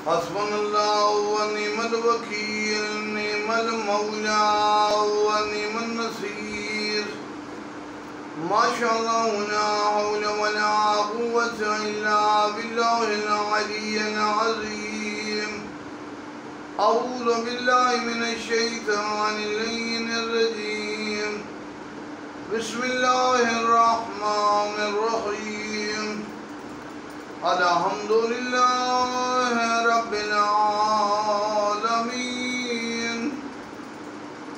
حسبنا الله ونعم الوكيل نعم المولى ونعم النصير ما شاء الله لا حول ولا قوة إلا بالله العلي العظيم أعوذ بالله من الشيطان اللعين الرجيم بسم الله الرحمن الرحيم الحمد لله رب العالمين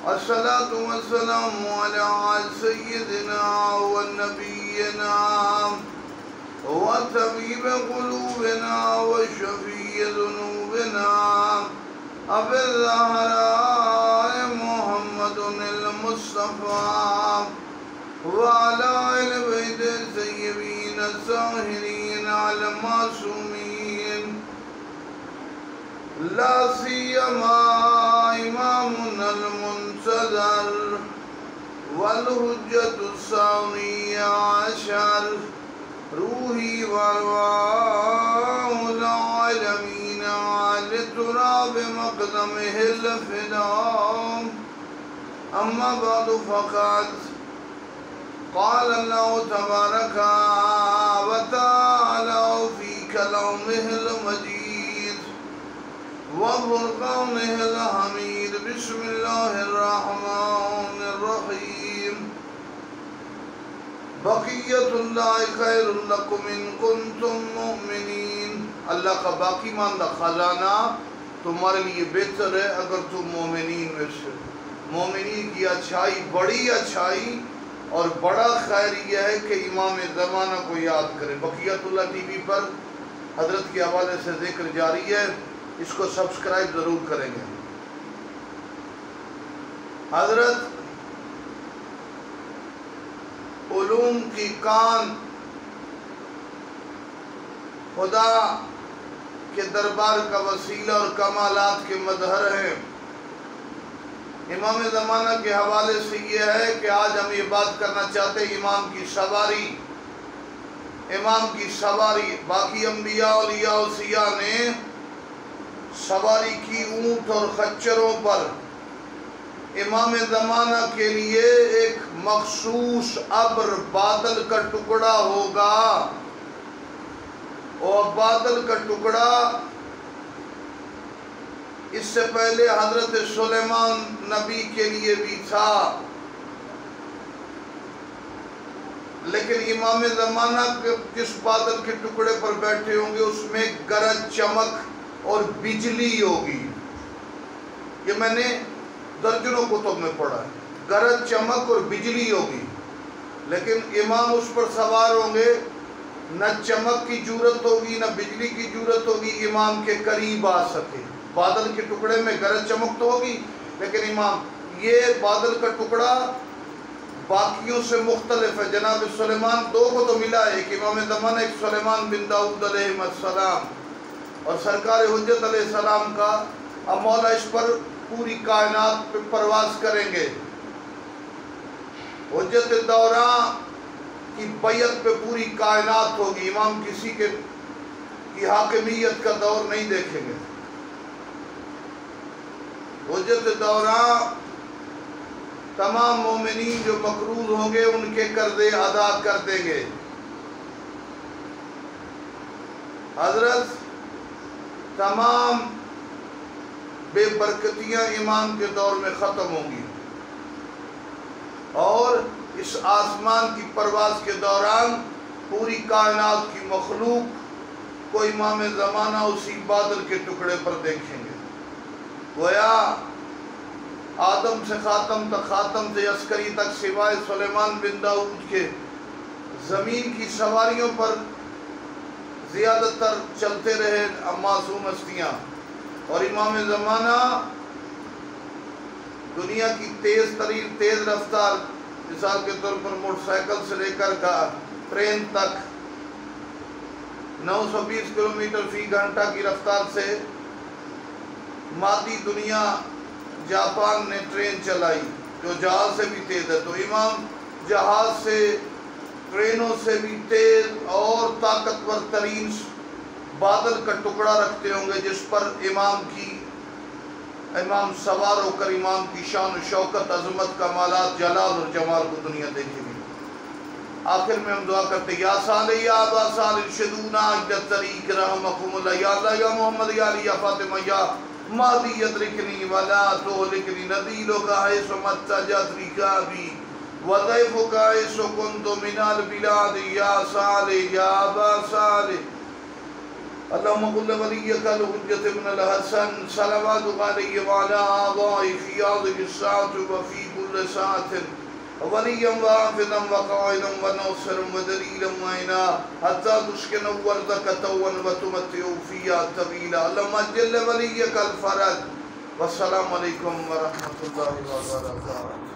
الصلاة والسلام على سيدنا ونبينا وطبيب قلوبنا وشفيع ذنوبنا أبي الزهراء محمد المصطفى وعلى آل بيت الطيبين الطاهرين المعصومين لا سيما إمامنا المنتظر والحجة الثاني عشر روحي وأرواح العالمين على تراب مقدمه الفداء أما بعد فقد قال الله تبارك وتعالى في كلامه المجيد وفرقانه الحميد بسم الله الرحمن الرحيم بقیت اللہ خیر لکم ان کنتم مؤمنین، اللہ کا باقی ماندہ خزانہ تمہارے لیے بہتر ہے اگر تم مومنین میں سے۔ مومنین کی اچھائی، بڑی اچھائی اور بڑا خیر یہ ہے کہ امام زمانہ کو یاد کریں۔ بقیت اللہ ٹی وی پر حضرت کے حوالے سے ذکر جاری ہے، اس کو سبسکرائب ضرور کریں گے۔ حضرت علوم کی کان خدا کے دربار کا وسیلہ اور کمالات کے مظہر ہیں۔ امام زمانہ کے حوالے سے یہ ہے کہ آج ہم یہ بات کرنا چاہتے ہیں امام کی سواری۔ امام کی سواری، باقی انبیاء اولیاء و اوصیاء نے سواری کی اونٹ اور خچروں پر۔ امام زمانہ کے لیے ایک مخصوص ابر بادل کا ٹکڑا ہوگا، اور بادل کا ٹکڑا اس سے پہلے حضرت سلیمان نبی کے لیے بھی تھا، لیکن امام زمانہ جس بادل کے ٹکڑے پر بیٹھے ہوں گے اس میں گرج چمک اور بجلی ہوگی۔ یہ میں نے درجنوں کتب میں پڑھا ہے، گرج چمک اور بجلی ہوگی، لیکن امام اس پر سوار ہوں گے، نہ چمک کی جرات ہوگی نہ بجلی کی جرات ہوگی امام کے قریب آ سکے۔ بادل کے ٹکڑے میں گرج چمک تو ہوگی، لیکن امام یہ بادل کا ٹکڑا باقیوں سے مختلف ہے۔ جناب سلیمان دو کو تو ملا ہے، ایک امام زمانہ، ایک سلیمان بن داؤد علیہ السلام، اور سرکار حجت علیہ السلام کا۔ اب مولا اس پر پوری کائنات پہ پرواز کریں گے۔ حجت دوراں کی بیعت پہ پوری کائنات ہوگی، امام کسی کی حاکمیت کا دور نہیں دیکھیں گے۔ حجت دوراں تمام مومنین جو مقروض ہوں گے ان کے قرضے ادا کر دیں گے۔ حضرت تمام بے برکتیاں امام کے دور میں ختم ہوں گی، اور اس آسمان کی پرواز کے دوران پوری کائنات کی مخلوق کو امام زمانہ اسی بادل کے ٹکڑے پر دیکھیں گے۔ گویا آدم سے خاتم تک، خاتم سے عسکری تک، سوائے سلیمان بن داؤد کے زمین کی سواریوں پر زیادہ تر چلتے رہے معصوم ہستیاں، اور امام زمانہ دنیا کی تیز ترین تیز رفتار، مثال کے طور پر موٹر سائیکل سے لے کر ٹرین تک 920 کلومیٹر فی گھنٹہ کی رفتار سے مادی دنیا جاپان نے ٹرین چلائی جو جہاز سے بھی تیز ہے، تو امام جہاز سے، ٹرینوں سے بھی تیز اور طاقتور ترین بادل کا ٹکڑا رکھتے ہوں گے جس پر امام سوار ہو کر امام کی شان و شوکت، عظمت، کمالات، جلال اور جمال کو دنیا دیکھے گی۔ آخر میں ہم دعا کرتے ہیں، یا صالح یا ابا صالح ارشدونا اجل طریق رحمکم اللہ، یا اللہ یا محمد یا علی یا فاطمہ یا مہدی ادرکنی ولا تہلکنی، نذیرک حیث متجت رکابی وضیفک حیث کنت من البلاد، یا صالح یا ابا صالح۔ اللہم قل ولیک الحجۃ ابن الحسن صلواتک علیہ وعلی آبائہ فی هذه الساعة وفی کل ساعة ولیا وحافظا وقائدا وناصرا ودلیلا معینا حتی تسکن ارضک طوعا وتمتع فیہا طویلا۔ اللہم اجل ولیک الفرج۔ والسلام علیکم ورحمۃ اللہ وبرکاتہ۔